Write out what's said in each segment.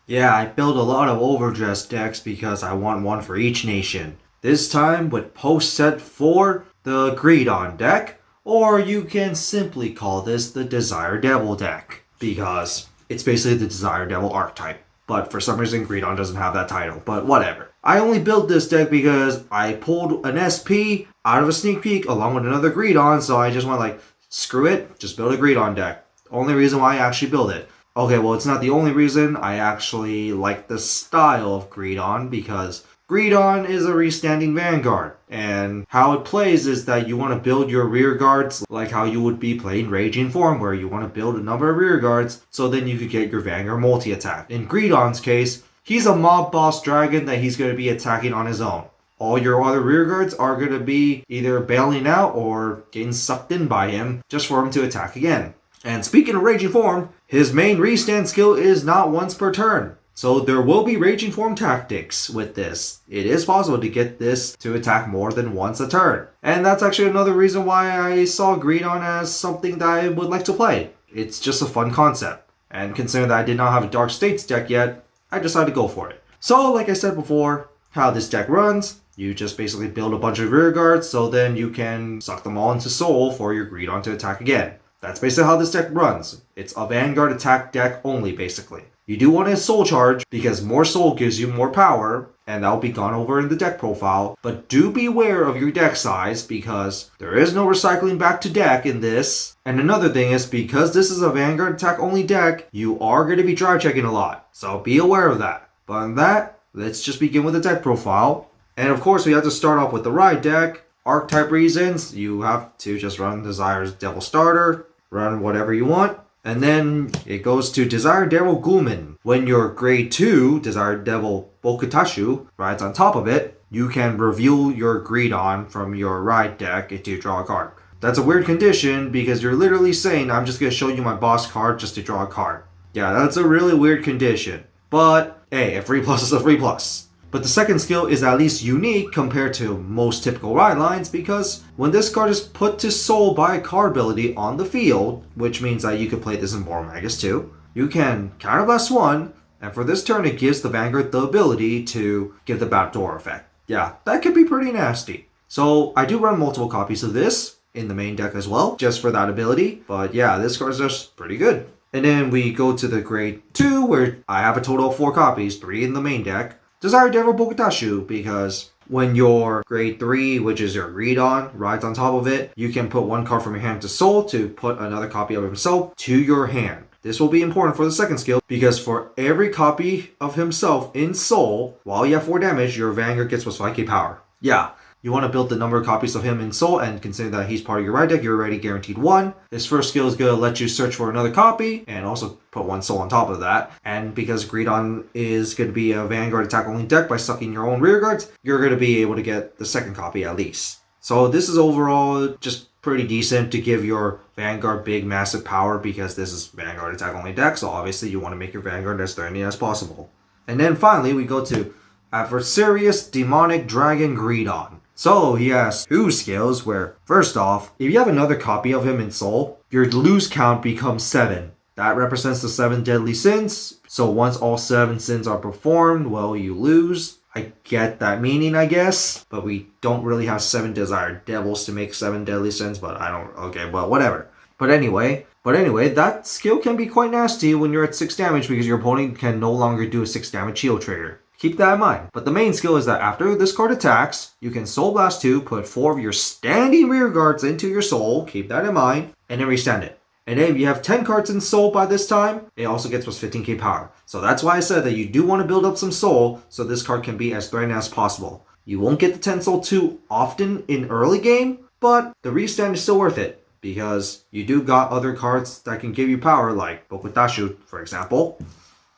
Yeah, I built a lot of overdressed decks because I want one for each nation. This time with post set for the Greedon deck, or you can simply call this the Desire Devil deck because it's basically the Desire Devil archetype. But for some reason, Greedon doesn't have that title, but whatever. I only built this deck because I pulled an SP out of a sneak peek along with another Greedon, so I just went like, screw it, just build a Greedon deck. Only reason why I actually build it. Okay, well, it's not the only reason. I actually like the style of Greedon because Greedon is a restanding Vanguard. And how it plays is that you want to build your rear guards like how you would be playing Raging Form, where you want to build a number of rear guards so then you could get your Vanguard multi-attack. In Greedon's case, he's a mob boss dragon that he's going to be attacking on his own. All your other rear guards are going to be either bailing out or getting sucked in by him just for him to attack again. And speaking of Raging Form, his main restand skill is not once per turn. So there will be Raging Form tactics with this. It is possible to get this to attack more than once a turn. And that's actually another reason why I saw Greedon as something that I would like to play. It's just a fun concept. And considering that I did not have a Dark States deck yet, I decided to go for it. So like I said before, how this deck runs, you just basically build a bunch of rear guards so then you can suck them all into soul for your Greedon to attack again. That's basically how this deck runs. It's a Vanguard attack deck only, basically. You do want a soul charge because more soul gives you more power, and that'll be gone over in the deck profile. But do beware of your deck size because there is no recycling back to deck in this. And another thing is because this is a Vanguard attack only deck, you are going to be dry checking a lot. So be aware of that. But on that, let's just begin with the deck profile. And of course, we have to start off with the ride deck. Archetype reasons, you have to just run Desire's Devil Starter, run whatever you want, and then it goes to Desire Devil Guman. When your grade 2 Desire Devil Bokutashu rides on top of it, you can reveal your Greedon from your ride deck until you draw a card. That's a weird condition because you're literally saying, I'm just going to show you my boss card just to draw a card. Yeah, that's a really weird condition. But, hey, a free plus is a free plus. But the second skill is at least unique compared to most typical ride lines because when this card is put to soul by a card ability on the field, which means that you could play this in Bormagus too, you can counterblast 1, and for this turn it gives the Vanguard the ability to give the backdoor effect. Yeah, that could be pretty nasty. So I do run multiple copies of this in the main deck as well, just for that ability, but yeah, this card is just pretty good. And then we go to the grade 2 where I have a total of 4 copies, 3 in the main deck. Desire Devil Bokutashu, because when your grade 3, which is your Greedon, rides on top of it, you can put 1 card from your hand to soul to put another copy of himself to your hand. This will be important for the second skill, because for every copy of himself in soul, while you have 4 damage, your Vanguard gets plus 5k power. Yeah, you want to build the number of copies of him in soul, and consider that he's part of your ride deck, you're already guaranteed 1. This first skill is going to let you search for another copy, and also put 1 soul on top of that. And because Greedon is going to be a Vanguard attack only deck by sucking your own rear guards, you're going to be able to get the second copy at least. So this is overall just pretty decent to give your Vanguard big massive power because this is Vanguard attack only deck, so obviously you want to make your Vanguard as threatening as possible. And then finally we go to Adversarius Demonic Dragon Greedon. So he has 2 skills where, first off, if you have another copy of him in soul, your lose count becomes 7. That represents the 7 deadly sins, so once all 7 sins are performed, well, you lose. I get that meaning, I guess, but we don't really have 7 desired devils to make 7 deadly sins, but I don't, okay, well, whatever. But anyway, that skill can be quite nasty when you're at 6 damage because your opponent can no longer do a 6 damage shield trigger. Keep that in mind. But the main skill is that after this card attacks, you can Soul Blast 2, put 4 of your standing rear guards into your soul, keep that in mind, and then restand it. And then if you have 10 cards in soul by this time, it also gets plus 15k power. So that's why I said that you do want to build up some soul so this card can be as threatening as possible. You won't get the 10 soul too often in early game, but the restand is still worth it because you do got other cards that can give you power like Bokutashu, for example.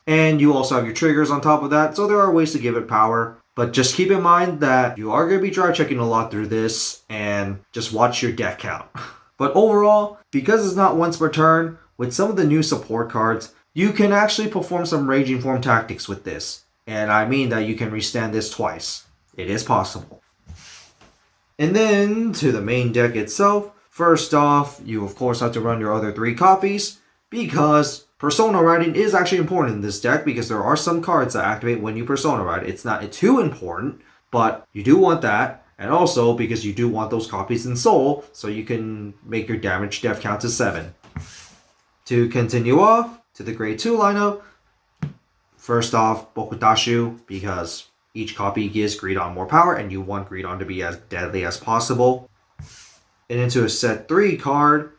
And you also have your triggers on top of that, so there are ways to give it power. But just keep in mind that you are going to be dry checking a lot through this, and just watch your deck count. But overall, because it's not once per turn, with some of the new support cards, you can actually perform some Raging Form tactics with this. And I mean that you can restand this twice. It is possible. And then, to the main deck itself, first off, you of course have to run your other 3 copies, because Persona Riding is actually important in this deck because there are some cards that activate when you Persona Ride. It's not too important, but you do want that. And also because you do want those copies in Soul, so you can make your damage def count to 7. To continue off to the grade 2 lineup, first off, Bokudashu, because each copy gives Greedon more power and you want Greedon to be as deadly as possible. And into a set 3 card,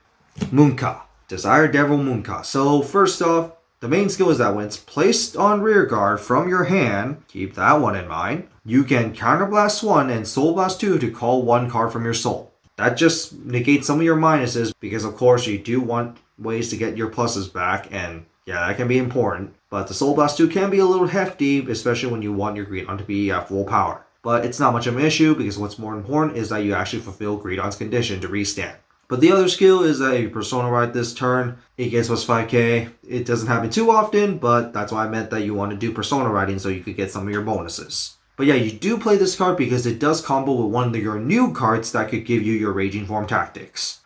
Munka, Desire Devil Munka. So first off, the main skill is that when it's placed on rearguard from your hand, keep that one in mind, you can Counterblast 1 and Soul Blast 2 to call 1 card from your soul. That just negates some of your minuses because of course you do want ways to get your pluses back, and yeah, that can be important. But the Soul Blast 2 can be a little hefty, especially when you want your Greedon to be at full power. But it's not much of an issue because what's more important is that you actually fulfill Greedon's condition to restand. But the other skill is that if you Persona Ride this turn, it gets plus 5k. It doesn't happen too often, but that's why I meant that you want to do Persona Riding so you could get some of your bonuses. But yeah, you do play this card because it does combo with one of your new cards that could give you your Raging Form tactics.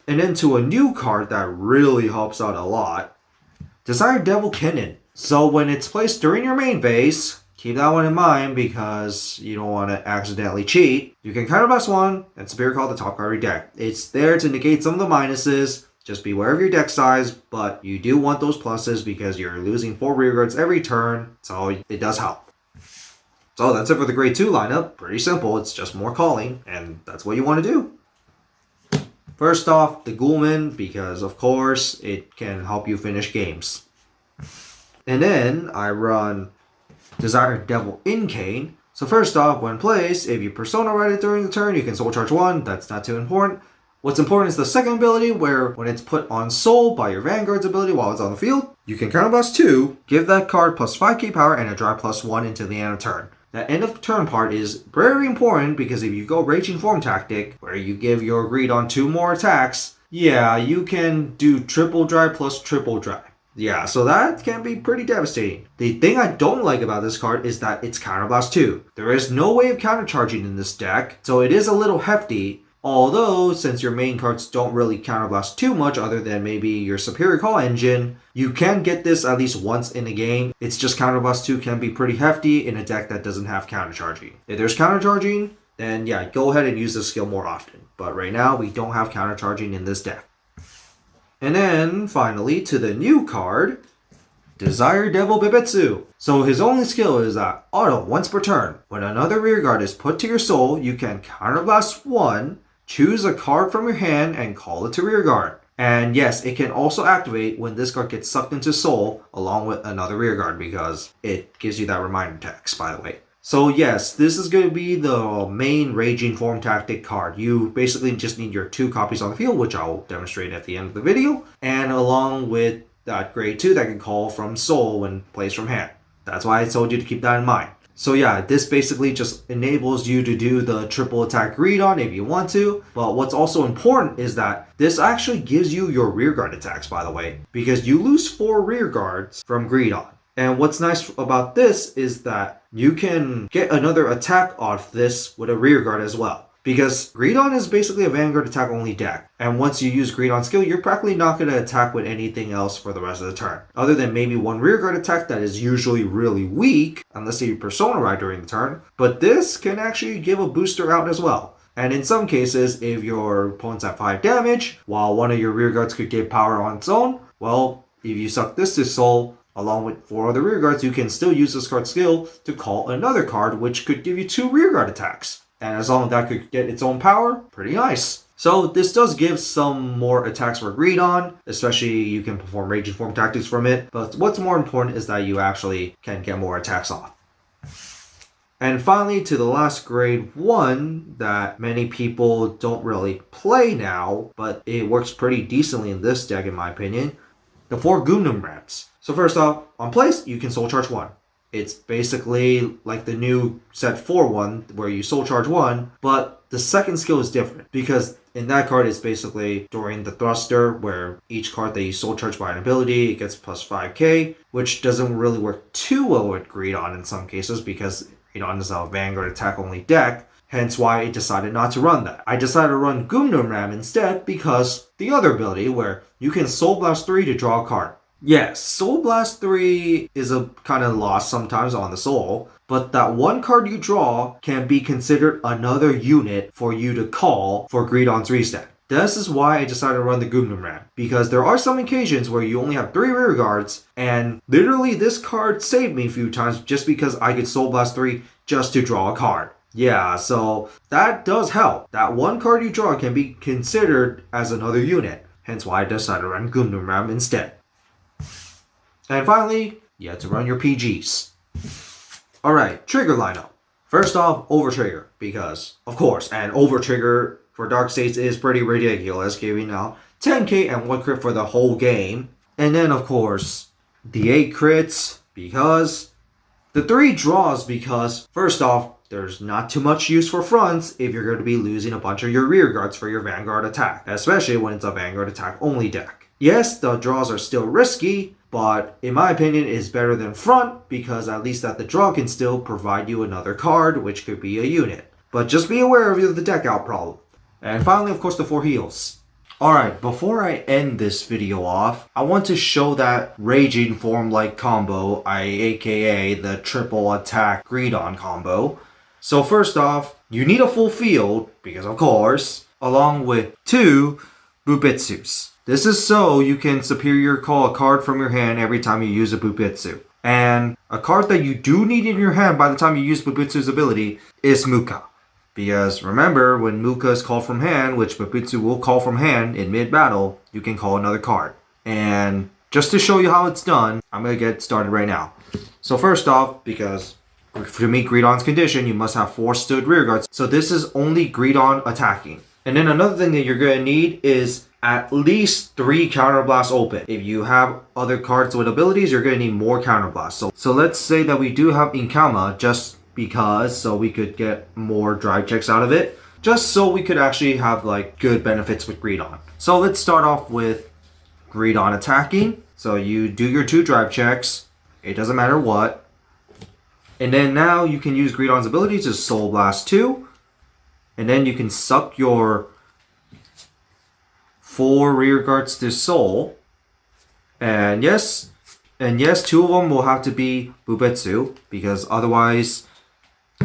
And then to a new card that really helps out a lot, Desire Devil Kennen. So when it's placed during your main phase, keep that one in mind because you don't want to accidentally cheat. You can Counterblast 1 and Spirit Call the top card of your deck. It's there to negate some of the minuses. Just be aware of your deck size, but you do want those pluses because you're losing 4 rearguards every turn, so it does help. So that's it for the grade 2 lineup. Pretty simple, it's just more calling, and that's what you want to do. First off, the Ghoulman, because of course it can help you finish games. And then I run Desire Devil Incane. So first off, when placed, if you Persona Ride it during the turn, you can Soul Charge 1. That's not too important. What's important is the second ability, where when it's put on Soul by your Vanguard's ability while it's on the field, you can Counterblast 2, give that card plus 5k power and a drive plus 1 until the end of turn. That end of turn part is very important because if you go Raging Form tactic, where you give your Greedon 2 more attacks, yeah, you can do triple drive plus triple drive. Yeah, so that can be pretty devastating. The thing I don't like about this card is that it's Counterblast 2. There is no way of countercharging in this deck, so it is a little hefty. Although, since your main cards don't really Counterblast too much other than maybe your Superior Call engine, you can get this at least once in a game. It's just Counterblast 2 can be pretty hefty in a deck that doesn't have countercharging. If there's countercharging, then yeah, go ahead and use this skill more often. But right now, we don't have countercharging in this deck. And then, finally, to the new card, Desire Devil Bibetsu. So his only skill is that auto once per turn. When another rearguard is put to your soul, you can Counterblast 1, choose a card from your hand, and call it to rearguard. And yes, it can also activate when this card gets sucked into soul along with another rearguard because it gives you that reminder text, by the way. So yes, this is going to be the main Raging Form tactic card. You basically just need your 2 copies on the field, which I'll demonstrate at the end of the video, and along with that grade 2 that can call from soul when placed from hand. That's why I told you to keep that in mind. So yeah, this basically just enables you to do the triple attack Greedon if you want to, but what's also important is that this actually gives you your rearguard attacks, by the way, because you lose 4 rearguards from Greedon. And what's nice about this is that you can get another attack off this with a rearguard as well. Because Greedon is basically a Vanguard attack only deck. And once you use Greedon skill, you're practically not going to attack with anything else for the rest of the turn. Other than maybe one rearguard attack that is usually really weak, unless you Persona Ride during the turn. But this can actually give a booster out as well. And in some cases, if your opponent's at 5 damage, while one of your rearguards could give power on its own, well, if you suck this to soul, along with 4 other rearguards, you can still use this card's skill to call another card, which could give you 2 rearguard attacks. And as long as that could get its own power, pretty nice. So this does give some more attacks for Greedon, especially you can perform Raging Form tactics from it. But what's more important is that you actually can get more attacks off. And finally, to the last grade 1 that many people don't really play now, but it works pretty decently in this deck in my opinion, the 4 Gundam Reps. So first off, on place, you can Soul Charge 1. It's basically like the new set 4 one, where you Soul Charge 1, but the second skill is different, because in that card it's basically during the thruster, where each card that you Soul Charge by an ability, it gets plus 5k, which doesn't really work too well with Greedon in some cases, because Greedon is a Vanguard attack only deck. hence why I decided not to run that. I decided to run Gundam Ram instead because the other ability where you can Soul Blast 3 to draw a card. Yes, Soul Blast 3 is a kind of loss sometimes on the soul, but that one card you draw can be considered another unit for you to call for Greedon's restand. This is why I decided to run the Gundam Ram, because there are some occasions where you only have 3 rear guards, and literally this card saved me a few times just because I could Soul Blast 3 just to draw a card. Yeah, so that does help. That one card you draw can be considered as another unit, hence why I decided to run Gundam Ram instead. And finally, you have to run your PGs. Alright, trigger lineup. First off, Overtrigger, because, of course, and Overtrigger for Dark States is pretty ridiculous, giving out 10k and 1 crit for the whole game. And then, of course, the 8 crits, because the 3 draws, because, first off, there's not too much use for fronts if you're going to be losing a bunch of your rear guards for your Vanguard attack, especially when it's a Vanguard attack only deck. Yes, the draws are still risky, but in my opinion, it's better than front, because at least that the draw can still provide you another card, which could be a unit. But just be aware of the deck out problem. And finally, of course, the 4 heals. Alright, before I end this video off, I want to show that Raging Form-like combo, aka the triple attack Greedon combo. So first off, you need a full field, because of course, along with 2 Bubitsus. This is so you can superior call a card from your hand every time you use a Bubitsu. And a card that you do need in your hand by the time you use Bubitsu's ability is Muka. Because remember, when Muka is called from hand, which Bubitsu will call from hand in mid-battle, you can call another card. And just to show you how it's done, I'm going to get started right now. So first off, because to meet Greedon's condition, you must have 4 stood rear guards. So this is only Greedon attacking. And then another thing that you're going to need is at least 3 counterblasts open. If you have other cards with abilities, you're going to need more counterblasts. So let's say that we do have Inkama just because, so we could get more drive checks out of it, just so we could actually have like good benefits with Greedon. So let's start off with Greedon attacking. So you do your 2 drive checks, it doesn't matter what. And then now you can use Greedon's ability to Soul Blast 2. And then you can suck your 4 rear guards to Soul. And yes, 2 of them will have to be Bubetsu, because otherwise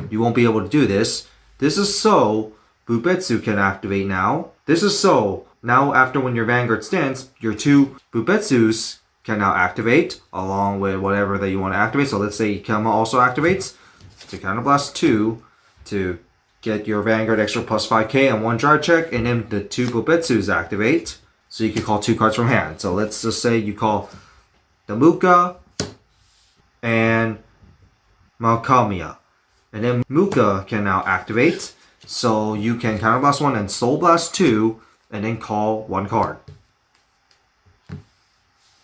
you won't be able to do this. This is so Bubetsu can activate now. This is so now after when your Vanguard stands, your 2 Bubetsus can now activate along with whatever that you want to activate. So let's say Ikama also activates to Counterblast 2 to get your Vanguard extra plus 5k and 1 drive check, and then the 2 Bubetsus activate. So you can call 2 cards from hand. So let's just say you call the Muka and Malkamia. And then Muka can now activate. So you can Counterblast 1 and Soul Blast 2 and then call 1 card.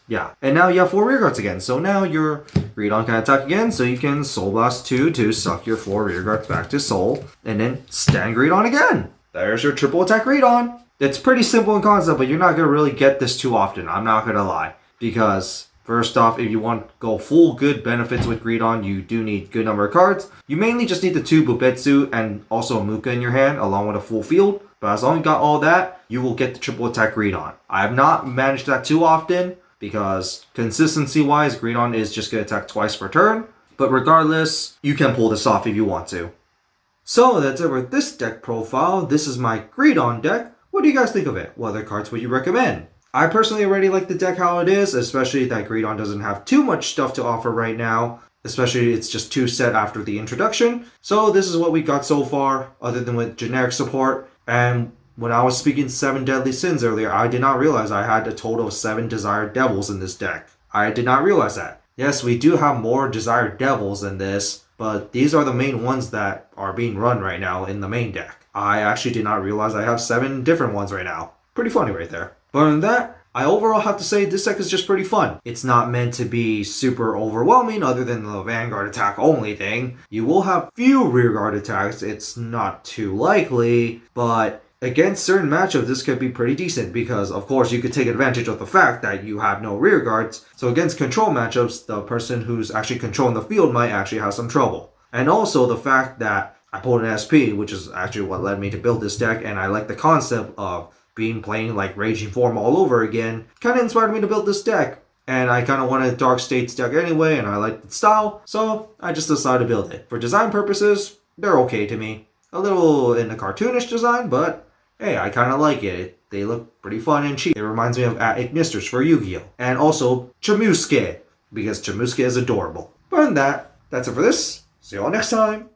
Yeah, and now you have 4 rear guards again. So now your Greedon can attack again. So you can Soul Blast 2 to suck your 4 rear guards back to Soul. And then stand Greedon again. There's your triple attack Greedon. It's pretty simple in concept, but you're not going to really get this too often. I'm not going to lie. Because first off, if you want to go full good benefits with Greedon, you do need good number of cards. You mainly just need the 2 Bubetsu and also a Muka in your hand along with a full field. But as long as you got all that, you will get the triple attack Greedon. I have not managed that too often, because consistency-wise, Greedon is just going to attack twice per turn. But regardless, you can pull this off if you want to. So that's it with this deck profile. This is my Greedon deck. What do you guys think of it? What other cards would you recommend? I personally already like the deck how it is, especially that Greedon doesn't have too much stuff to offer right now. Especially it's just 2 set after the introduction. So this is what we got so far, other than with generic support. And when I was speaking 7 Deadly Sins earlier, I did not realize I had a total of 7 Desired Devils in this deck. I did not realize that. Yes, we do have more Desired Devils in this, but these are the main ones that are being run right now in the main deck. I actually did not realize I have 7 different ones right now. Pretty funny right there. But other than that, I overall have to say this deck is just pretty fun. It's not meant to be super overwhelming other than the Vanguard attack only thing. You will have few rearguard attacks, it's not too likely, but against certain matchups, this could be pretty decent because, of course, you could take advantage of the fact that you have no rear guards. So against control matchups, the person who's actually controlling the field might actually have some trouble. And also the fact that I pulled an SP, which is actually what led me to build this deck, and I like the concept of playing like Raging Form all over again. Kind of inspired me to build this deck. And I kind of wanted a Dark States deck anyway, and I like the style, so I just decided to build it. For design purposes, they're okay to me. A little in the cartoonish design, but hey, I kind of like it. They look pretty fun and cheap. It reminds me of Attic Misters for Yu-Gi-Oh! And also Chamusuke, because Chamusuke is adorable. But that's it for this. See you all next time.